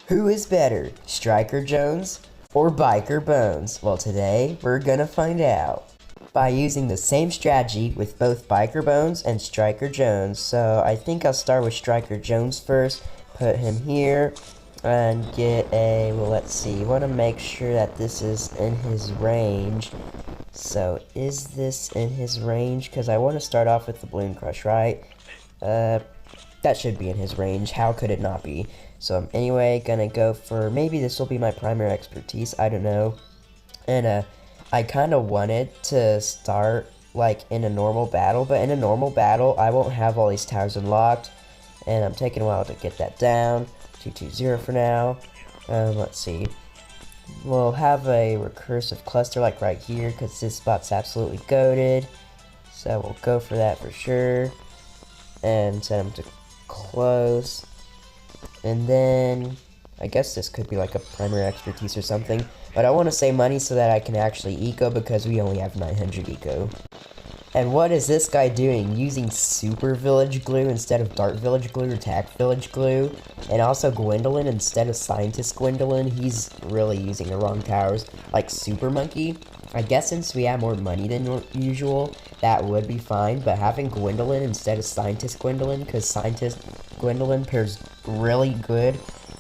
Who is better, Striker Jones or Biker Bones? Well, today we're gonna find out by using the same strategy with both Biker Bones and Striker Jones. So I think I'll start with Striker Jones first, put him here, and get a, well, let's see, want to make sure that this is in his range. So is this in his range? Because I want to start off with the Balloon Crush, right? That should be in his range. How could it not be? So I'm anyway gonna go for, maybe this will be my primary expertise, I don't know. And I kind of wanted to start like in a normal battle, but in a normal battle I won't have all these towers unlocked, and I'm taking a while to get that down. 220 for now. Let's see. We'll have a recursive cluster like right here because this spot's absolutely goated. So we'll go for that for sure. And set them to close. And then I guess this could be like a primary expertise or something. But I want to save money so that I can actually eco because we only have 900 eco. And what is this guy doing? Using Super Village Glue instead of Dart Village Glue or Tack Village Glue. And also Gwendolyn instead of Scientist Gwendolyn. He's really using the wrong towers. Like Super Monkey. I guess since we have more money than usual, that would be fine. But having Gwendolyn instead of Scientist Gwendolyn, because Scientist Gwendolyn pairs really good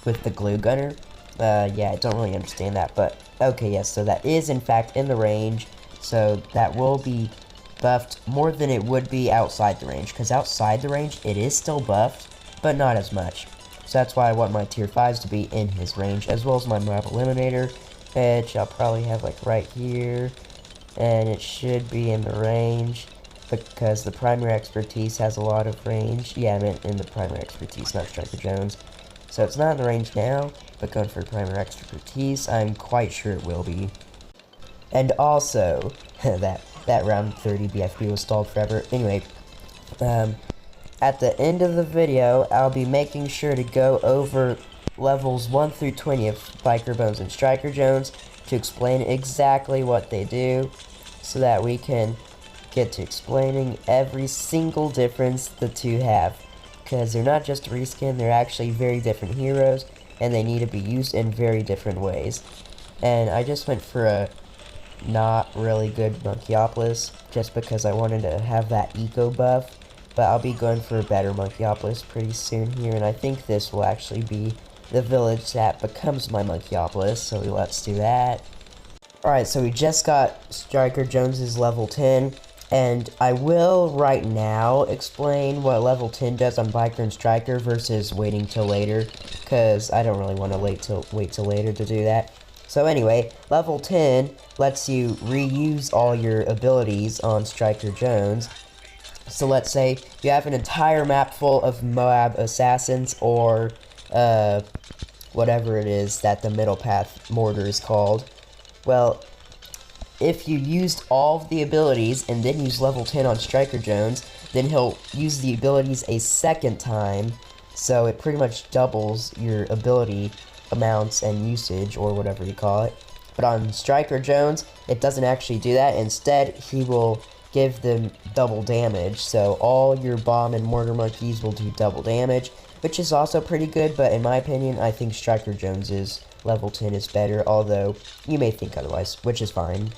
with the Glue Gunner. Yeah, I don't really understand that. But okay, yes, so that is in fact in the range. So that will be buffed more than it would be outside the range, because outside the range it is still buffed, but not as much. So that's why I want my tier 5s to be in his range, as well as my map eliminator, which I'll probably have like right here, and it should be in the range because the primary expertise has a lot of range. Yeah, I meant in the primary expertise, not Striker Jones. So it's not in the range now, but going for primary expertise, I'm quite sure it will be. And also that round 30 BFB was stalled forever. Anyway, at the end of the video, I'll be making sure to go over levels 1 through 20 of Biker Bones and Striker Jones to explain exactly what they do, so that we can get to explaining every single difference the two have. Because they're not just a reskin, they're actually very different heroes, and they need to be used in very different ways. And I just went for a not really good Monkeyopolis, just because I wanted to have that eco buff, but I'll be going for a better Monkeyopolis pretty soon here, and I think this will actually be the village that becomes my Monkeyopolis, so let's do that. Alright, so we just got Striker Jones's level 10, and I will right now explain what level 10 does on Biker and Striker versus waiting till later, because I don't really want to wait till later to do that. So anyway, level 10 lets you reuse all your abilities on Striker Jones. So let's say you have an entire map full of Moab assassins, or whatever it is that the middle path mortar is called. Well, if you used all of the abilities and then use level 10 on Striker Jones, then he'll use the abilities a second time, so it pretty much doubles your ability amounts and usage, or whatever you call it. But on Striker Jones, it doesn't actually do that. Instead, he will give them double damage, so all your bomb and mortar monkeys will do double damage, which is also pretty good, but in my opinion, I think Striker Jones's level 10 is better, although you may think otherwise, which is fine.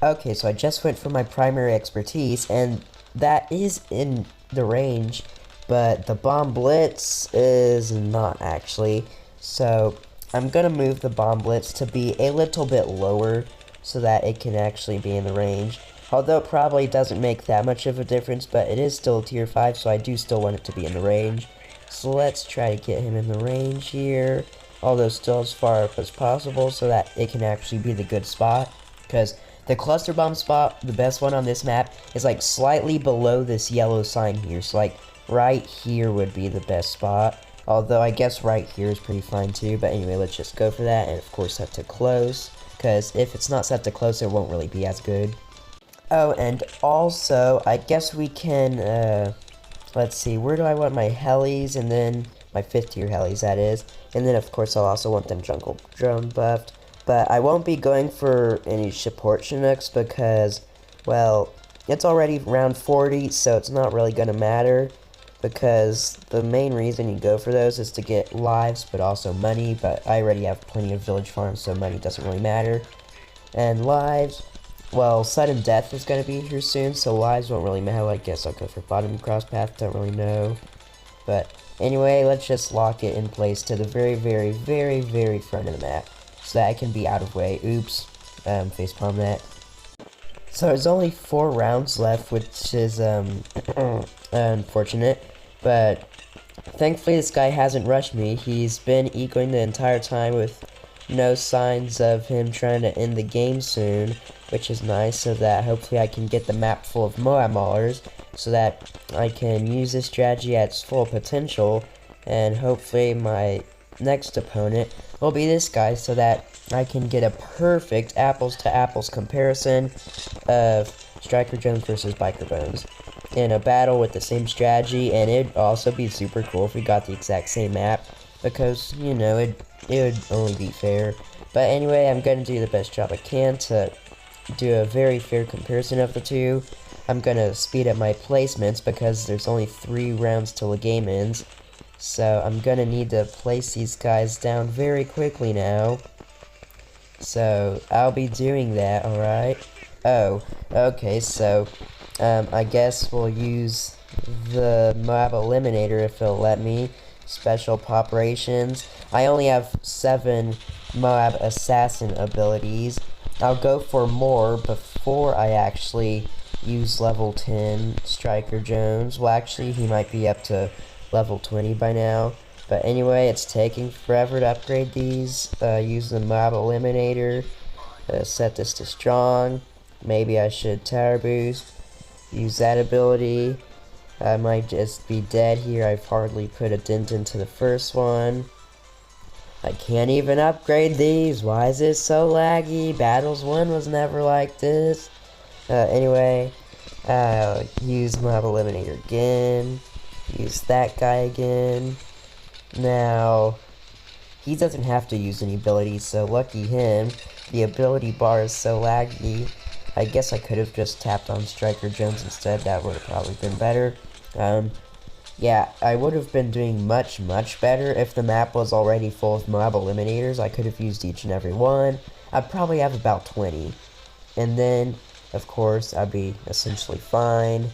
Okay, so I just went for my primary expertise, and that is in the range, but the bomb blitz is not actually. So I'm gonna move the bomb blitz to be a little bit lower so that it can actually be in the range. Although it probably doesn't make that much of a difference, but it is still tier 5, so I do still want it to be in the range. So let's try to get him in the range here, although still as far up as possible so that it can actually be the good spot. Because the cluster bomb spot, the best one on this map, is like slightly below this yellow sign here. So like right here would be the best spot. Although I guess right here is pretty fine too, but anyway, let's just go for that, and of course set to close, because if it's not set to close, it won't really be as good. Oh, and also, I guess we can, let's see, where do I want my helis, and then my 5th tier helis, that is, and then of course I'll also want them jungle drone buffed, but I won't be going for any support Chinooks because, well, it's already round 40, so it's not really going to matter. because the main reason you go for those is to get lives, but also money, but I already have plenty of village farms, so money doesn't really matter. And lives, well, sudden death is going to be here soon, so lives won't really matter. I guess I'll go for bottom cross path, don't really know. But anyway, let's just lock it in place to the very, very, very, very front of the map, so that I can be out of way. Oops, facepalm that. So there's only 4 rounds left, which is, unfortunate, but thankfully this guy hasn't rushed me. He's been ecoing the entire time with no signs of him trying to end the game soon, which is nice, so that hopefully I can get the map full of Moab Maulers, so that I can use this strategy at its full potential, and hopefully my next opponent will be this guy, so that I can get a perfect apples-to-apples comparison of Striker Jones versus Biker Bones in a battle with the same strategy. And it'd also be super cool if we got the exact same map, because, you know, it would only be fair. But anyway, I'm going to do the best job I can to do a very fair comparison of the two. I'm going to speed up my placements because there's only 3 rounds till the game ends. So I'm going to need to place these guys down very quickly now. So I'll be doing that, alright? Oh, okay, so I guess we'll use the Moab Eliminator if it'll let me. Special Poperations. I only have 7 Moab Assassin abilities. I'll go for more before I actually use level 10 Striker Jones. Well, actually, he might be up to level 20 by now. But anyway, it's taking forever to upgrade these. Use the Moab Eliminator. Set this to strong. Maybe I should tower boost. Use that ability. I might just be dead here. I've hardly put a dent into the first one. I can't even upgrade these. Why is this so laggy? Battles 1 was never like this. Anyway, use Mob Eliminator again. Use that guy again. Now, he doesn't have to use any abilities, so lucky him. The ability bar is so laggy. I guess I could have just tapped on Striker Jones instead. That would have probably been better. Yeah, I would have been doing much, much better if the map was already full of Mob Eliminators. I could have used each and every one. I'd probably have about 20. And then, of course, I'd be essentially fine.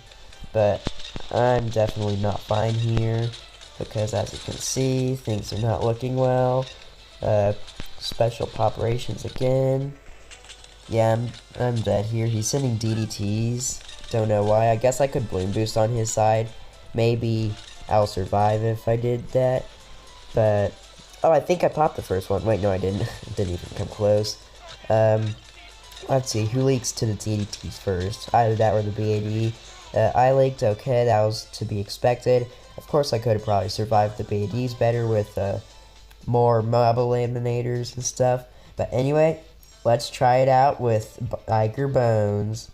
But I'm definitely not fine here, because as you can see, things are not looking well. Special Poperations again. Yeah, I'm dead here. He's sending DDTs. Don't know why. I guess I could bloon boost on his side. Maybe I'll survive if I did that. But, oh, I think I popped the first one. Wait, no, I didn't. Didn't even come close. Let's see, who leaks to the DDTs first? Either that or the BAD. I leaked, okay, that was to be expected. Of course, I could have probably survived the BADs better with more Mob Eliminators and stuff. But anyway, let's try it out with Biker Bones.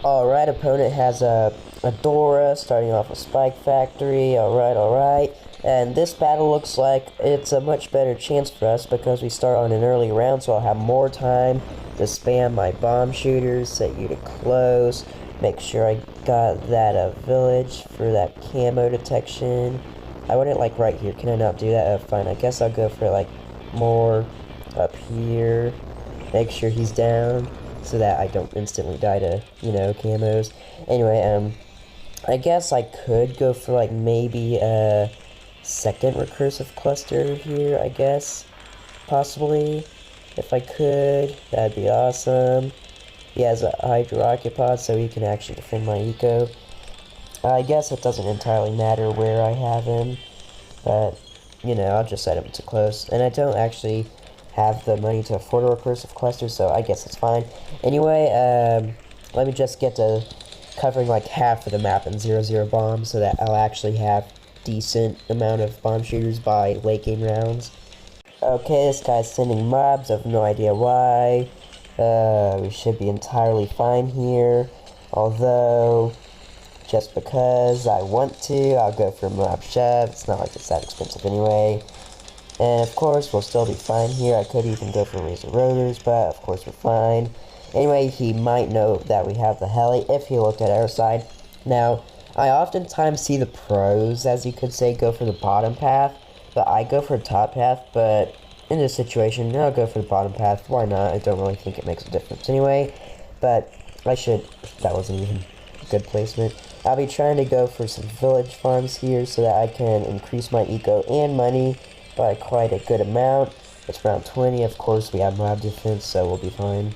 Alright, opponent has a Dora, starting off with Spike Factory. Alright. And this battle looks like it's a much better chance for us because we start on an early round, so I'll have more time to spam my bomb shooters, set you to close, make sure I got that village for that camo detection. I wouldn't like right here. Can I not do that? Fine. I guess I'll go for like more up here. Make sure he's down so that I don't instantly die to, you know, camos. Anyway, I guess I could go for like maybe a second recursive cluster here, I guess. Possibly. If I could, that'd be awesome. He has a Hydro Rocket Pod, so he can actually defend my eco. I guess it doesn't entirely matter where I have him, but, you know, I'll just set him to close. And I don't actually have the money to afford a recursive cluster, so I guess it's fine. Anyway, let me just get to covering like half of the map in 0-0 bombs, so that I'll actually have decent amount of bomb shooters by late game rounds. Okay, this guy's sending mobs, I have no idea why. We should be entirely fine here, although, just because I want to, I'll go for Moab Chef. It's not like it's that expensive anyway. And of course, we'll still be fine here. I could even go for Razor Rotors, but of course we're fine. Anyway, he might know that we have the heli if he looked at our side. Now, I oftentimes see the pros, as you could say, go for the bottom path, but I go for top path, but in this situation, I'll go for the bottom path. Why not? I don't really think it makes a difference anyway, but that wasn't even a good placement. I'll be trying to go for some village farms here so that I can increase my eco and money by quite a good amount. It's around 20, of course we have mob defense, so we'll be fine.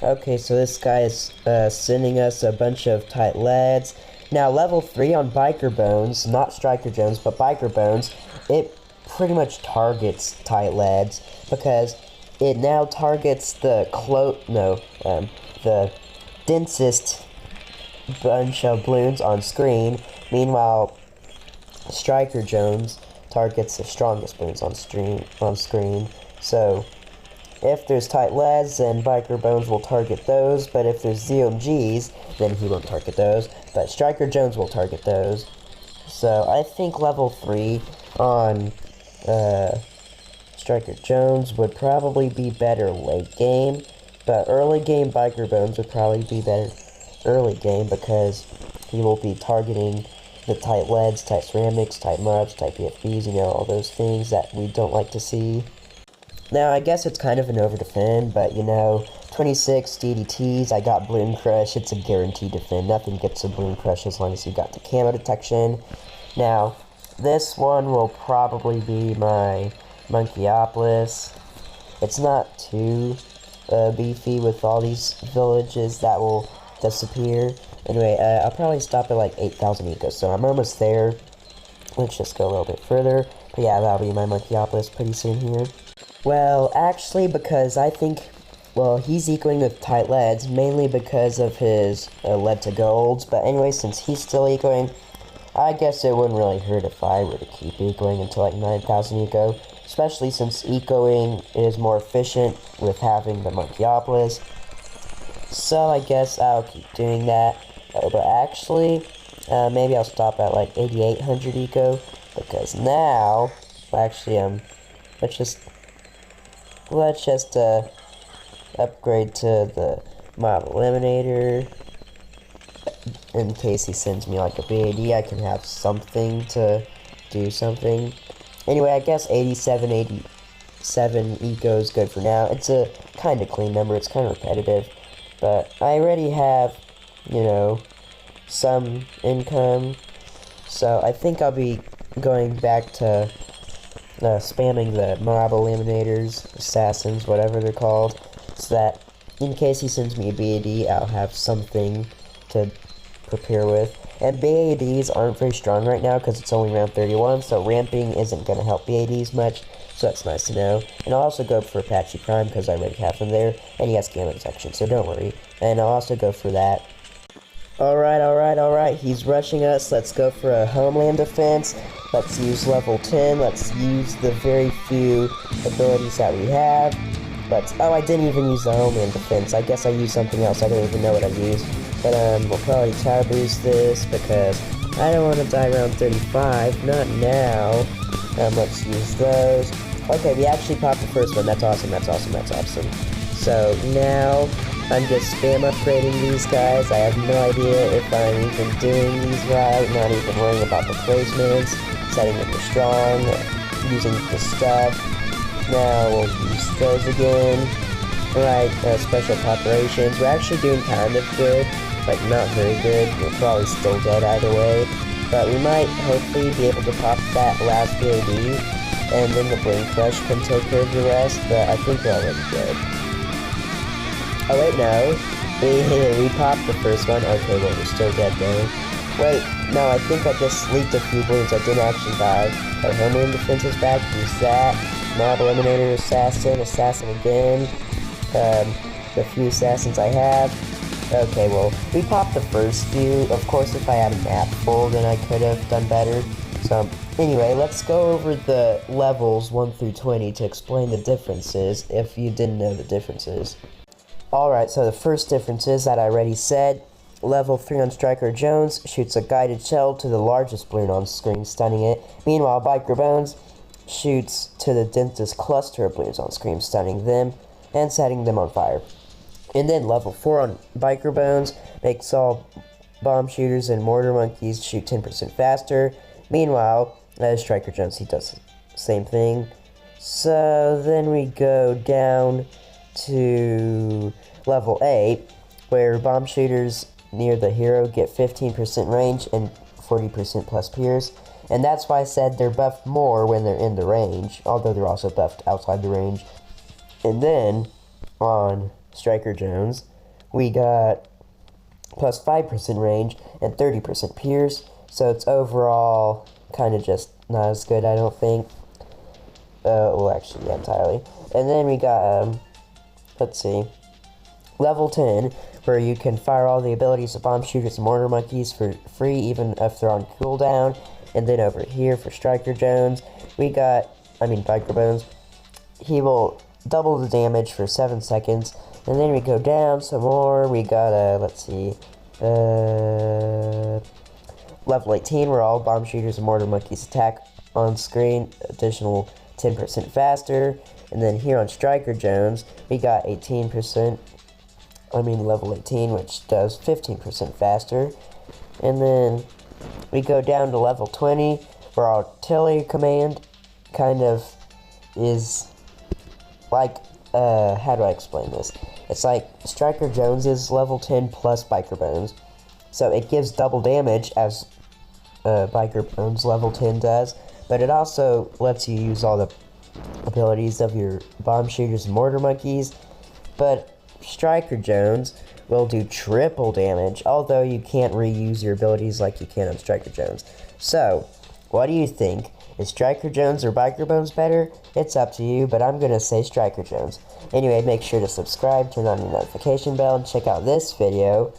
Okay, so this guy is sending us a bunch of tight leads. Now, level 3 on Biker Bones, not Striker Jones, but Biker Bones, it pretty much targets tight leads because it now targets the densest bunch of bloons on screen. Meanwhile, Striker Jones targets the strongest bloons on screen. So, if there's tight leads, then Biker Bones will target those, but if there's ZOMGs, then he won't target those, but Striker Jones will target those. So, I think level 3 on Striker Jones would probably be better late game, but early game Biker Bones would probably be better early game because he will be targeting the tight leads, tight ceramics, tight mobs, tight PFBs, you know, all those things that we don't like to see. Now, I guess it's kind of an over-defend, but, you know, 26 DDTs, I got Bloon Crush, it's a guaranteed defend. Nothing gets a Bloon Crush as long as you got the camo detection. Now, this one will probably be my Monkeyopolis. It's not too beefy with all these villages that will disappear. Anyway, I'll probably stop at like 8,000 eco, so I'm almost there. Let's just go a little bit further. But yeah, that'll be my Monkeyopolis pretty soon here. Well, actually, because I think, well, he's ecoing with tight leads, mainly because of his lead to golds, but anyway, since he's still ecoing, I guess it wouldn't really hurt if I were to keep ecoing until like 9,000 eco, especially since ecoing is more efficient with having the Monkeyopolis. So I guess I'll keep doing that, but actually, maybe I'll stop at like 8,800 eco, because now, actually, let's just upgrade to the mob eliminator. In case he sends me like a BAD, I can have something to do something. Anyway, I guess 87 eco is good for now. It's a kind of clean number, it's kind of repetitive, but I already have, you know, some income, so I think I'll be going back to spamming the mob eliminators, assassins, whatever they're called, so that in case he sends me a BAD, I'll have something to prepare with. And BADs aren't very strong right now because it's only round 31, so ramping isn't going to help BADs much, so that's nice to know. And I'll also go for Apache Prime because I already have him there, and he has camo detection, so don't worry. And I'll also go for that. Alright, he's rushing us. Let's go for a homeland defense. Let's use level 10. Let's use the very few abilities that we have. Oh, I didn't even use the homeland defense. I guess I used something else. I don't even know what I used. But, we'll probably tower boost this because I don't want to die around 35. Not now. Let's use those. Okay, we actually popped the first one. That's awesome. So, now I'm just spam upgrading these guys. I have no idea if I'm even doing these right, not even worrying about the placements, setting them for strong, using the stuff. Now we'll use those again. Alright, special operations. We're actually doing kind of good, but not very good. We're probably still dead either way. But we might hopefully be able to pop that last BAD, and then the Bloon Crush can take care of the rest, but I think we're already good. Oh wait, no. We popped the first one. Okay, well, we're still dead though. Wait, no, I think I just leaked a few bloons. I didn't actually die. Our homeland defense is back. Use that. Mob eliminator, assassin again. The few assassins I have. Okay, well, we popped the first few. Of course, if I had a map full, then I could have done better. So, anyway, let's go over the levels 1 through 20 to explain the differences, if you didn't know the differences. Alright, so the first difference is that I already said, level 3 on Striker Jones shoots a guided shell to the largest bloon on screen, stunning it. Meanwhile, Biker Bones shoots to the densest cluster of bloons on screen, stunning them and setting them on fire. And then level 4 on Biker Bones makes all bomb shooters and mortar monkeys shoot 10% faster. Meanwhile, Striker Jones, he does the same thing. So then we go down to level 8, where bomb shooters near the hero get 15% range and 40% plus pierce. And that's why I said they're buffed more when they're in the range, although they're also buffed outside the range. And then, on Striker Jones, we got plus 5% range and 30% pierce, so it's overall kind of just not as good, I don't think. Well, actually, yeah, entirely. And then we got, let's see, level 10, where you can fire all the abilities of bomb shooters and mortar monkeys for free, even if they're on cooldown. And then over here for Striker Jones, we got, Biker Bones, he will double the damage for 7 seconds. And then we go down some more, we got, let's see, level 18, where all bomb shooters and mortar monkeys attack on screen, additional 10% faster. And then here on Striker Jones, we got level 18, which does 15% faster. And then we go down to level 20, where our artillery command kind of is like, how do I explain this? It's like Striker Jones is level 10 plus Biker Bones. So it gives double damage as Biker Bones level 10 does, but it also lets you use all the abilities of your bomb shooters and mortar monkeys. But Striker Jones will do triple damage, although you can't reuse your abilities like you can on Striker Jones. So, what do you think? Is Striker Jones or Biker Bones better? It's up to you, but I'm gonna say Striker Jones. Anyway, make sure to subscribe, turn on your notification bell, and check out this video,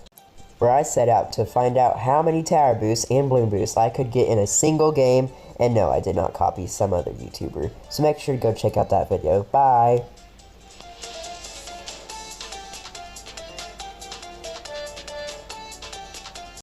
where I set out to find out how many tower boosts and bloon boosts I could get in a single game. And no, I did not copy some other YouTuber. So make sure to go check out that video. Bye!